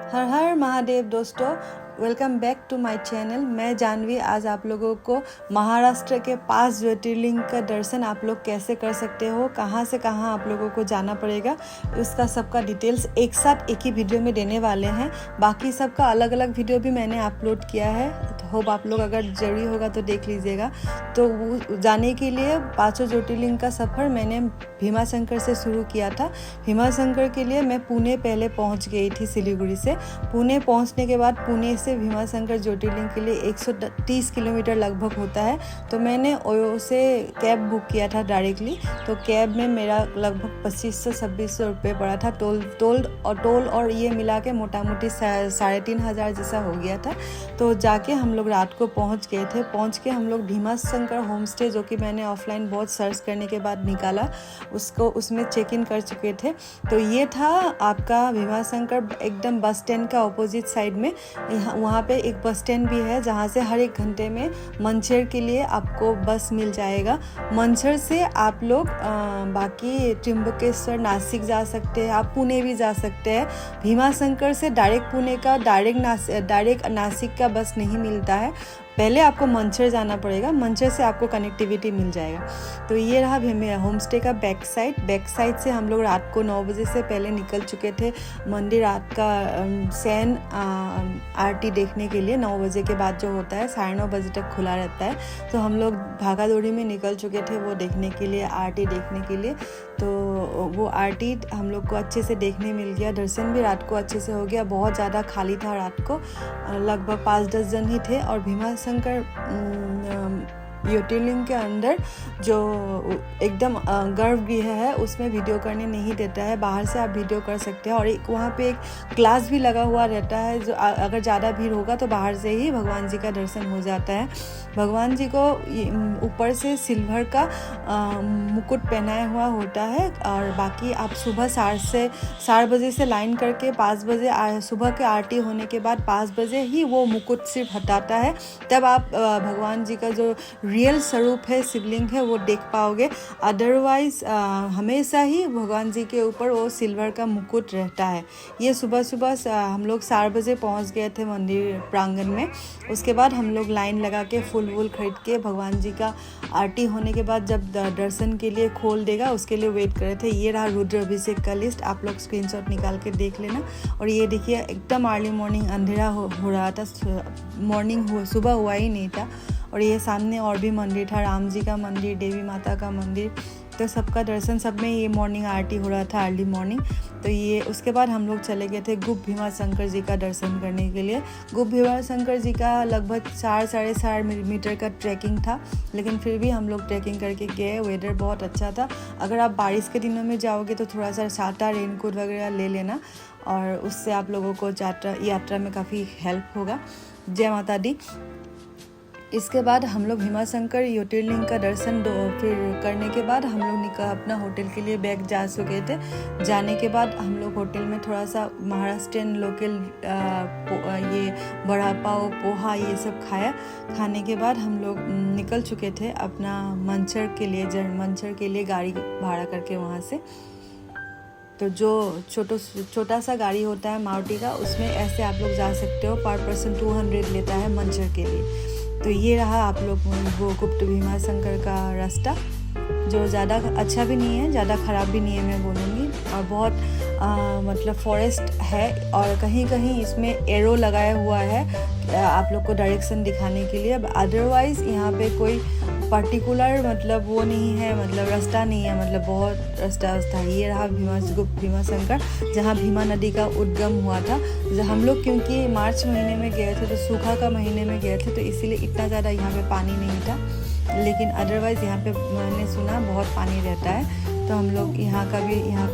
हर हर महादेव दोस्तों, welcome back to my channel. मैं जानवी आज आप लोगों को महाराष्ट्र के 5 ज्योतिर्लिंग का दर्शन आप लोग कैसे कर सकते हो, कहाँ से कहाँ आप लोगों को जाना पड़ेगा, उसका सबका डिटेल्स एक साथ एक ही वीडियो में देने वाले हैं। बाकी सबका अलग अलग वीडियो भी मैंने अपलोड किया है, तो होप आप लोग अगर जरूरी होगा तो देख लीजिएगा। तो वो जाने के लिए 5 ज्योतिर्लिंग का सफ़र मैंने भीमाशंकर से शुरू किया था। भीमाशंकर के लिए मैं पुणे पहले पहुंच गई थी सिलीगुड़ी से। पुणे पहुंचने के बाद पुणे से भीमाशंकर ज्योतिर्लिंग के लिए 130 किलोमीटर लगभग होता है। तो मैंने ओयो से कैब बुक किया था डायरेक्टली। तो कैब में मेरा लगभग 2500-2600 रुपये पड़ा था। टोल और ये मिला के मोटा मोटी 3500 जैसा हो गया था। तो जाके हम लोग रात को पहुंच गए थे। पहुंच के हम लोग भीमाशंकर होम स्टे, जो कि मैंने ऑफलाइन बहुत सर्च करने के बाद निकाला, उसमें चेक इन कर चुके थे। तो ये था आपका भीमाशंकर एकदम बस स्टैंड का ऑपोजिट साइड में। वहाँ पे एक बस स्टैंड भी है जहाँ से हर एक घंटे में मंचर के लिए आपको बस मिल जाएगा। मंचर से आप लोग बाकी त्र्यंबकेश्वर, नासिक जा सकते हैं, आप पुणे भी जा सकते हैं। भीमाशंकर से डायरेक्ट पुणे का, डायरेक्ट नासिक का बस नहीं मिलता है। पहले आपको मंचर जाना पड़ेगा, मंचर से आपको कनेक्टिविटी मिल जाएगा। तो ये रहा होम स्टे का बैक साइड से हम लोग रात को 9 बजे से पहले निकल चुके थे मंदिर। रात का सैन आरती देखने के लिए 9 बजे के बाद जो होता है 9:30 बजे तक खुला रहता है। तो हम लोग भागा दौड़ी में निकल चुके थे वो देखने के लिए, आरती देखने के लिए। तो वो आरती हम लोग को अच्छे से देखने मिल गया। दर्शन भी रात को अच्छे से हो गया। बहुत ज़्यादा खाली था रात को, लगभग 5-10 जन ही थे। और भीमाशंकर ज्योतिर्लिंग के अंदर जो एकदम गर्भगृह है उसमें वीडियो करने नहीं देता है। बाहर से आप वीडियो कर सकते हैं। और एक वहाँ पे एक ग्लास भी लगा हुआ रहता है, जो अगर ज़्यादा भीड़ होगा तो बाहर से ही भगवान जी का दर्शन हो जाता है। भगवान जी को ऊपर से सिल्वर का मुकुट पहनाया हुआ होता है। और बाकी आप सुबह 4 बजे से लाइन करके 5 बजे सुबह के आरती होने के बाद 5 बजे ही वो मुकुट सिर्फ हटाता है। तब आप भगवान जी का जो रियल स्वरूप है, शिवलिंग है, वो देख पाओगे। अदरवाइज हमेशा ही भगवान जी के ऊपर वो सिल्वर का मुकुट रहता है। ये सुबह हम लोग 4 बजे पहुंच गए थे मंदिर प्रांगण में। उसके बाद हम लोग लाइन लगा के फूल खरीद के भगवान जी का आरती होने के बाद जब दर्शन के लिए खोल देगा उसके लिए वेट कर रहे थे। ये रहा रुद्र अभिषेक का लिस्ट, आप लोग स्क्रीनशॉट निकाल के देख लेना। और ये देखिए एकदम अर्ली मॉर्निंग अंधेरा हो रहा था, सुबह हुआ ही नहीं था। और ये सामने और भी मंदिर था, राम जी का मंदिर, देवी माता का मंदिर। तो सबका दर्शन, सब में ये मॉर्निंग आरती हो रहा था, अर्ली मॉर्निंग। तो ये उसके बाद हम लोग चले गए थे गुप्त भीमाशंकर जी का दर्शन करने के लिए। गुप्त भीमाशंकर जी का लगभग 4-4.5 मीटर का ट्रैकिंग था, लेकिन फिर भी हम लोग ट्रैकिंग करके गए। वेदर बहुत अच्छा था। अगर आप बारिश के दिनों में जाओगे तो थोड़ा सा छाता, रेनकोट वगैरह ले लेना, और उससे आप लोगों को यात्रा में काफ़ी हेल्प होगा। जय माता दी। इसके बाद हम लोग भीमाशंकर ज्योतिर्लिंग का दर्शन फिर करने के बाद हम लोग अपना होटल के लिए बैग जा चुके थे। जाने के बाद हम लोग होटल में थोड़ा सा महाराष्ट्रियन लोकल ये बड़ा पाव, पोहा, ये सब खाया। खाने के बाद हम लोग निकल चुके थे अपना मंचर के लिए गाड़ी भाड़ा करके वहाँ से। तो जो छोटा सा गाड़ी होता है मारुति का, उसमें ऐसे आप लोग जा सकते हो। पर पर्सन 200 लेता है मंचर के लिए। तो ये रहा आप लोग वो गुप्त भीमाशंकर का रास्ता, जो ज़्यादा अच्छा भी नहीं है, ज़्यादा ख़राब भी नहीं है मैं बोलूँगी। और बहुत मतलब फॉरेस्ट है, और कहीं कहीं इसमें एरो लगाया हुआ है आप लोग को डायरेक्शन दिखाने के लिए। अदरवाइज़ यहाँ पे कोई पर्टिकुलर मतलब वो नहीं है, मतलब रास्ता नहीं है, मतलब बहुत रास्ता है। ये रहा गुप्त भीमाशंकर, जहाँ भीमा नदी का उद्गम हुआ था। हम लोग क्योंकि मार्च महीने में गए थे, तो सूखा का महीने में गए थे, तो इसीलिए इतना ज़्यादा यहाँ पे पानी नहीं था। लेकिन अदरवाइज़ यहाँ पे मैंने सुना बहुत पानी रहता है। तो हम लोग यहाँ का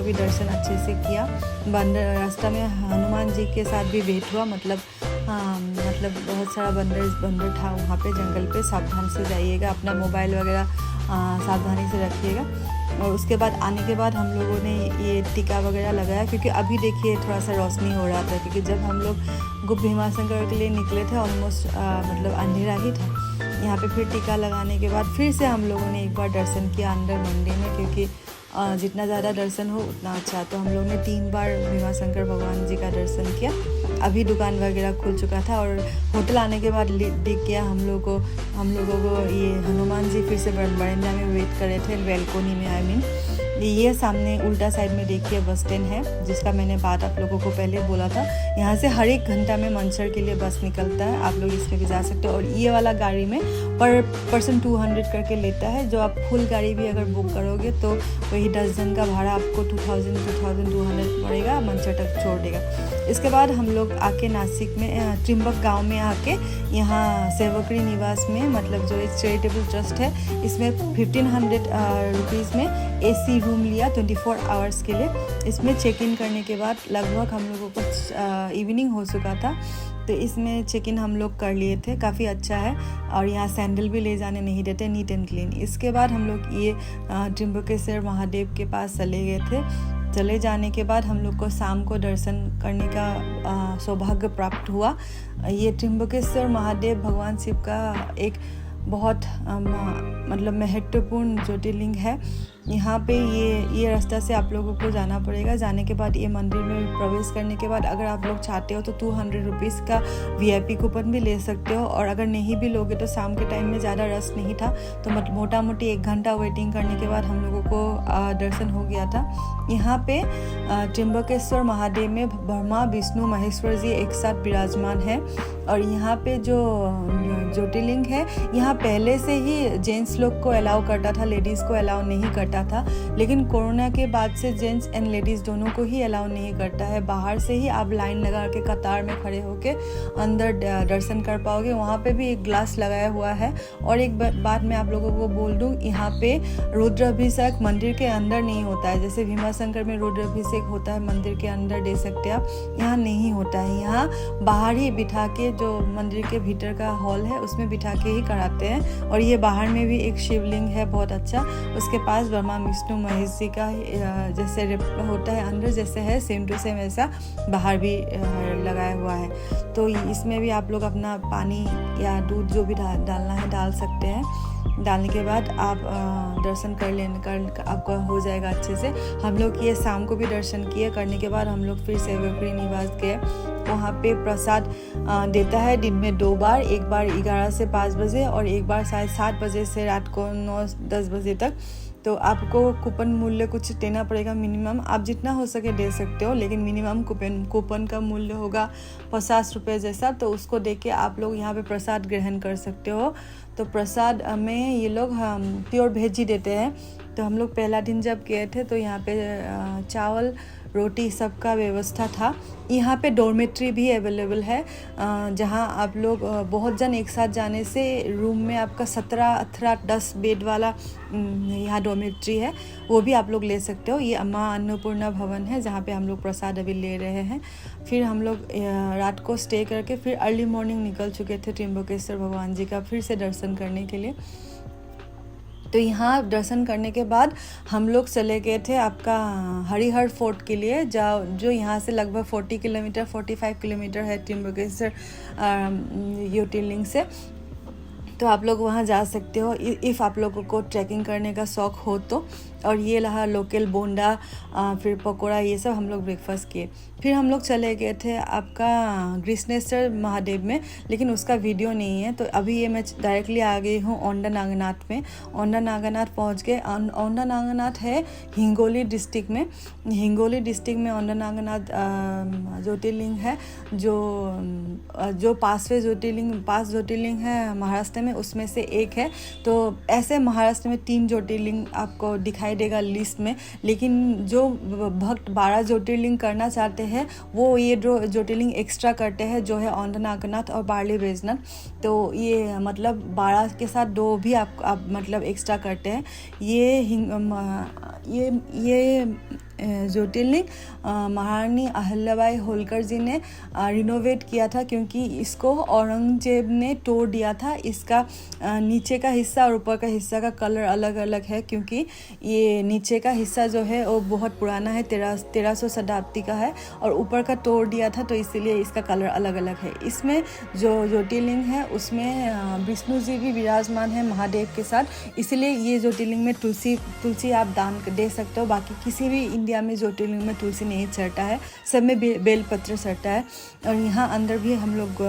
भी दर्शन अच्छे से किया। रास्ता में हनुमान जी के साथ भी भेंट हुआ। मतलब बहुत सारा बंदर था वहाँ पे जंगल पे। सावधान से जाइएगा, अपना मोबाइल वगैरह सावधानी से रखिएगा। और उसके बाद आने के बाद हम लोगों ने ये टीका वगैरह लगाया, क्योंकि अभी देखिए थोड़ा सा रोशनी हो रहा था, क्योंकि जब हम लोग गुप्त भीमाशंकर के लिए निकले थे ऑलमोस्ट मतलब अंधेरा ही था। यहाँ पे फिर टीका लगाने के बाद फिर से हम लोगों ने एक बार दर्शन किया अंदर मंदिर में, क्योंकि जितना ज़्यादा दर्शन हो उतना अच्छा। तो हम लोग ने 3 बार भीमाशंकर भगवान जी का दर्शन किया। अभी दुकान वगैरह खुल चुका था। और होटल आने के बाद दिख गया हम लोगों को ये हनुमान जी फिर से बरामदा में वेट कर रहे थे, बेलकोनी में आई मीन। ये सामने उल्टा साइड में देखिए बस स्टैंड है, जिसका मैंने बात आप लोगों को पहले बोला था। यहाँ से हर एक घंटा में मंदसौर के लिए बस निकलता है, आप लोग इसमें भी जा सकते हो। और ये वाला गाड़ी में पर पर्सन 200 करके लेता है। जो आप फुल गाड़ी भी अगर बुक करोगे तो वही 10 जन का भाड़ा आपको 2200 पड़ेगा, मंदसौर तक छोड़ देगा। इसके बाद हम लोग आके नासिक में त्रिम्बक गांव में आके यहाँ सेवकरी निवास में, मतलब जो एक चैरिटेबल ट्रस्ट है, इसमें 1500 रुपीज़ में AC रूम लिया 24 आवर्स के लिए। इसमें चेक इन करने के बाद लगभग हम लोगों को इवनिंग हो चुका था, तो इसमें चेक इन हम लोग कर लिए थे। काफ़ी अच्छा है और यहाँ सैंडल भी ले जाने नहीं देते, नीट एंड क्लीन। इसके बाद हम लोग ये त्र्यंबकेश्वर महादेव के पास चले गए थे। चले जाने के बाद हम लोग को शाम को दर्शन करने का सौभाग्य प्राप्त हुआ। ये त्र्यंबकेश्वर महादेव भगवान शिव का एक बहुत मतलब महत्वपूर्ण ज्योतिर्लिंग है। यहाँ पे ये रास्ता से आप लोगों को जाना पड़ेगा। जाने के बाद ये मंदिर में प्रवेश करने के बाद अगर आप लोग चाहते हो तो 200 रुपीज़ का VIP कूपन भी ले सकते हो। और अगर नहीं भी लोगे तो शाम के टाइम में ज़्यादा रश नहीं था, तो मोटा मोटी 1 घंटा वेटिंग करने के बाद हम लोगों को दर्शन हो गया था। यहाँ पे त्र्यंबकेश्वर महादेव में ब्रह्मा विष्णु महेश्वर जी एक साथ विराजमान है। और यहाँ पे जो ज्योतिर्लिंग है, यहाँ पहले से ही जेंट्स लोग को अलाउ करता था, लेडीज़ को अलाउ नहीं करता था। लेकिन कोरोना के बाद से जेंट्स एंड लेडीज़ दोनों को ही अलाउ नहीं करता है। बाहर से ही आप लाइन लगा के कतार में खड़े होके अंदर दर्शन कर पाओगे। वहाँ पे भी एक ग्लास लगाया हुआ है। और एक बात मैं आप लोगों को बोल दूँ, यहाँ पे रुद्राभिषेक मंदिर के अंदर नहीं होता है। जैसे भीमाशंकर में रुद्राभिषेक होता है मंदिर के अंदर, दे सकते हैं आप, यहाँ नहीं होता है। यहाँ बाहर ही बिठा के, जो मंदिर के भीतर का हॉल है उसमें बिठा के ही कराते हैं। और ये बाहर में भी एक शिवलिंग है बहुत अच्छा, उसके पास ब्रह्मा विष्णु महेश जी का जैसे होता है अंदर जैसे है, सेम टू सेम ऐसा बाहर भी लगाया हुआ है। तो इसमें भी आप लोग अपना पानी या दूध जो भी डालना है डाल सकते हैं। डालने के बाद आप दर्शन कर आपका हो जाएगा अच्छे से। हम लोग ये शाम को भी दर्शन किए। करने के बाद हम लोग फिर सेवकरी निवास गए। वहाँ पे प्रसाद देता है दिन में 2 बार, एक बार 11 से 5 बजे और एक बार शायद 7 बजे से रात को 9-10 बजे तक। तो आपको कूपन मूल्य कुछ देना पड़ेगा मिनिमम, आप जितना हो सके दे सकते हो, लेकिन मिनिमम कूपन का मूल्य होगा 50 रुपये जैसा। तो उसको दे के आप लोग यहाँ पे प्रसाद ग्रहण कर सकते हो। तो प्रसाद में ये लोग प्योर वेज ही देते हैं। तो हम लोग पहला दिन जब गए थे तो यहाँ पे चावल रोटी सबका व्यवस्था था। यहाँ पे डॉर्मेट्री भी अवेलेबल है, जहाँ आप लोग बहुत जन एक साथ जाने से रूम में आपका 17-18-10 बेड वाला यहाँ डॉर्मेट्री है, वो भी आप लोग ले सकते हो। ये माँ अन्नपूर्णा भवन है जहाँ पे हम लोग प्रसाद अभी ले रहे हैं। फिर हम लोग रात को स्टे करके फिर अर्ली मॉर्निंग निकल चुके थे त्र्यंबकेश्वर भगवान जी का फिर से दर्शन करने के लिए। तो यहाँ दर्शन करने के बाद हम लोग चले गए थे आपका हरिहर फोर्ट के लिए, जो यहाँ से लगभग 45 किलोमीटर है त्र्यंबकेश्वर ज्योतिर्लिंग से। तो आप लोग वहाँ जा सकते हो इफ़ आप लोगों को ट्रैकिंग करने का शौक़ हो तो। और ये रहा लोकल बोंडा, फिर पकोड़ा, ये सब हम लोग ब्रेकफास्ट किए। फिर हम लोग चले गए थे आपका कृष्णेश्वर महादेव में, लेकिन उसका वीडियो नहीं है। तो अभी ये मैं डायरेक्टली आ गई हूँ औंधा नागनाथ में। औंधा नागनाथ पहुँच गए। औंधा नागनाथ है हिंगोली डिस्ट्रिक्ट में। हिंगोली डिस्ट्रिक्ट में औंधा नागनाथ ज्योतिर्लिंग है, जो 5 ज्योतिर्लिंग है महाराष्ट्र में, उसमें से एक है। तो ऐसे महाराष्ट्र में 3 ज्योतिर्लिंग आपको दिखाई देगा लिस्ट में। लेकिन जो भक्त 12 ज्योतिर्लिंग करना चाहते हैं वो ये ज्योतिर्लिंग एक्स्ट्रा करते हैं, जो है औंधा नागनाथ और बार्ली बैजनाथ। तो ये मतलब 12 के साथ 2 भी आप मतलब एक्स्ट्रा करते हैं। ये ज्योतिर्लिंग महारानी अहल्याबाई होलकर जी ने रिनोवेट किया था, क्योंकि इसको औरंगजेब ने तोड़ दिया था। इसका नीचे का हिस्सा और ऊपर का हिस्सा का कलर अलग अलग है, क्योंकि ये नीचे का हिस्सा जो है वो बहुत पुराना है, 1300 शताब्दी का है, और ऊपर का तोड़ दिया था, तो इसीलिए इसका कलर अलग अलग है। इसमें जो ज्योतिर्लिंग है उसमें विष्णु जी भी विराजमान है महादेव के साथ, इसलिए ये ज्योतिर्लिंग में तुलसी आप दान दे सकते हो। बाकी किसी भी इंडिया में ज्योतिर्लिंग में तुलसी नहीं चढ़ता है, सब में बेलपत्र चढ़ता है। और यहाँ अंदर भी हम लोग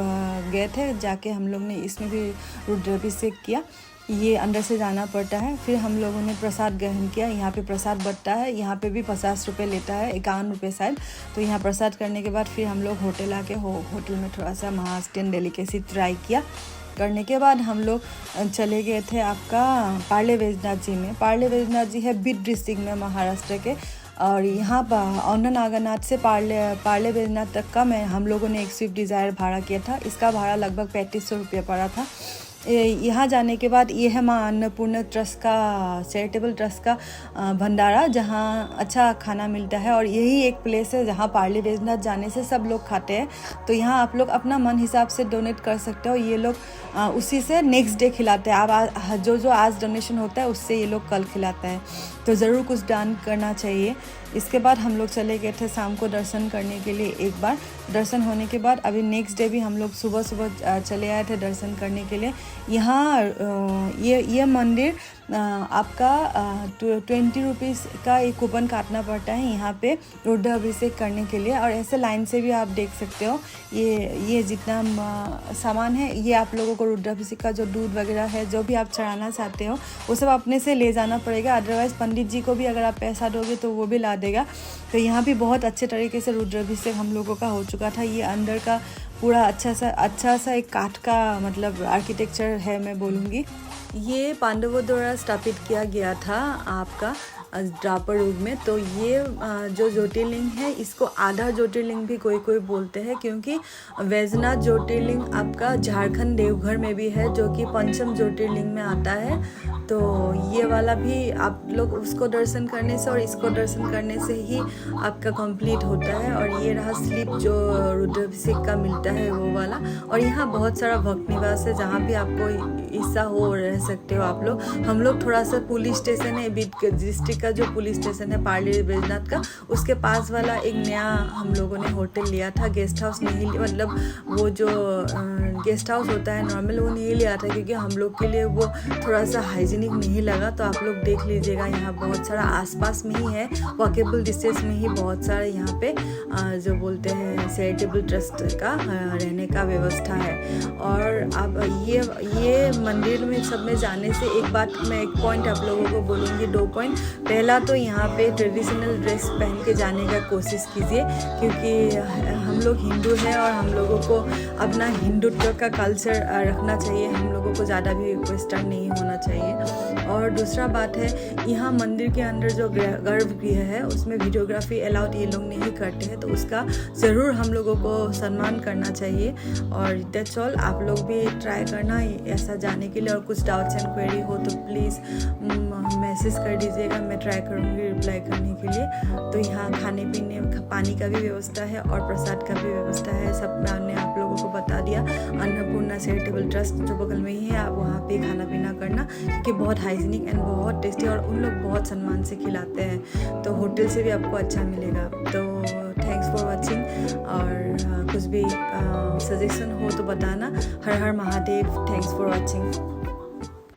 गए थे, जाके हम लोग ने इसमें भी रुद्राभिषेक किया। ये अंदर से जाना पड़ता है। फिर हम लोगों ने प्रसाद ग्रहण किया। यहाँ पे प्रसाद बंटता है, यहाँ पे भी 50 रुपये लेता है, 51 रुपये शायद। तो यहाँ प्रसाद करने के बाद फिर हम लोग होटल आके होटल में थोड़ा सा महाराष्ट्रियन डेलिकेसी ट्राई किया। करने के बाद हम लोग चले गए थे आपका पार्ले वैजनाथ जी में। पार्ले वैजनाथ जी है बीड डिस्ट्रिक्ट में, महाराष्ट्र के। और यहाँ पर औंधा नागनाथ से पार्ले वैजनाथ तक का हम लोगों ने एक स्विफ्ट डिज़ायर भाड़ा किया था। इसका भाड़ा लगभग 3500 रुपये पड़ा था। यहाँ जाने के बाद ये है माँ अन्नपूर्णा ट्रस्ट का, चैरिटेबल ट्रस्ट का भंडारा, जहाँ अच्छा खाना मिलता है। और यही एक प्लेस है जहाँ पार्ले वैजनाथ जाने से सब लोग खाते हैं। तो यहाँ आप लोग अपना मन हिसाब से डोनेट कर सकते हो। ये लोग उसी से नेक्स्ट डे खिलाते हैं। आप जो आज डोनेशन होता है उससे ये लोग कल खिलाता है। तो ज़रूर कुछ दान करना चाहिए। इसके बाद हम लोग चले गए थे शाम को दर्शन करने के लिए। एक बार दर्शन होने के बाद अभी नेक्स्ट डे भी हम लोग सुबह सुबह चले आए थे दर्शन करने के लिए। यहाँ ये मंदिर आपका 20 रुपीज़ का एक कूपन काटना पड़ता है यहाँ पे रुद्राभिषेक करने के लिए। और ऐसे लाइन से भी आप देख सकते हो। ये जितना सामान है ये आप लोगों को रुद्राभिषेक का जो दूध वगैरह है, जो भी आप चढ़ाना चाहते हो वो सब अपने से ले जाना पड़ेगा। अदरवाइज़ पंडित जी को भी अगर आप पैसा दोगे तो वो भी ला देगा। तो यहाँ भी बहुत अच्छे तरीके से रुद्राभिषेक हम लोगों का हो चुका था। ये अंदर का पूरा अच्छा सा एक काठ का मतलब आर्किटेक्चर है, मैं बोलूँगी। ये पांडवों द्वारा स्थापित किया गया था आपका द्वापर युग में। तो ये जो ज्योतिर्लिंग है इसको आधा ज्योतिर्लिंग भी कोई बोलते हैं, क्योंकि वैजनाथ ज्योतिर्लिंग आपका झारखंड देवघर में भी है, जो कि पंचम ज्योतिर्लिंग में आता है। तो ये वाला भी आप लोग उसको दर्शन करने से और इसको दर्शन करने से ही आपका कंप्लीट होता है। और ये रहा स्लिप जो रुद्राभिषेक का मिलता है वो वाला। और यहाँ बहुत सारा भक्त निवास है जहाँ भी आपको हिस्सा हो रह सकते हो आप लोग। हम लोग थोड़ा सा पुलिस स्टेशन है, बीड डिस्ट्रिक्ट का जो पुलिस स्टेशन है पार्ले वैजनाथ का, उसके पास वाला एक नया हम लोगों ने होटल लिया था। गेस्ट हाउस नहीं, मतलब वो जो गेस्ट हाउस होता है नॉर्मल वो नहीं लिया था, क्योंकि हम लोग के लिए वो थोड़ा सा हाइजीनिक नहीं लगा। तो आप लोग देख लीजिएगा, यहाँ बहुत सारा आसपास में ही है, वॉकेबल डिस्टेंस में ही बहुत सारे यहाँ पे जो बोलते हैं चैरिटेबल ट्रस्ट का रहने का व्यवस्था है। और अब ये मंदिर में सब में जाने से एक बात मैं एक पॉइंट आप लोगों को बोलूँगी, 2 पॉइंट। पहला तो यहाँ पे ट्रेडिशनल ड्रेस पहन के जाने का कोशिश कीजिए, क्योंकि हम लोग हिंदू हैं और हम लोगों को अपना हिंदुत्व का कल्चर रखना चाहिए। हम लोगों को ज़्यादा भी वेस्टर्न नहीं होना चाहिए। और दूसरा बात है, यहाँ मंदिर के अंदर जो गर्भगृह है उसमें वीडियोग्राफी अलाउड ये लोग नहीं करते हैं, तो उसका ज़रूर हम लोगों को सम्मान करना चाहिए। और दैट्स ऑल। आप लोग भी ट्राई करना ऐसा जाने के लिए। और कुछ डाउट्स एंड क्वेरी हो तो प्लीज़ मैसेज कर दीजिएगा, मैं ट्राई करूँगी रिप्लाई करने के लिए। तो यहाँ खाने पीने पानी का भी व्यवस्था है और प्रसाद का भी व्यवस्था है, सब मैंने आप लोगों को बता दिया। अन्नपूर्णा चैरिटेबल ट्रस्ट जो बगल में ही है, आप वहाँ पे खाना पीना करना, क्योंकि बहुत हाइजीनिक एंड बहुत टेस्टी, और उन लोग बहुत सम्मान से खिलाते हैं। तो होटल से भी आपको अच्छा मिलेगा। तो थैंक्स फॉर वॉचिंग। और कुछ भी सजेशन हो तो बताना। हर हर महादेव। Thanks for watching.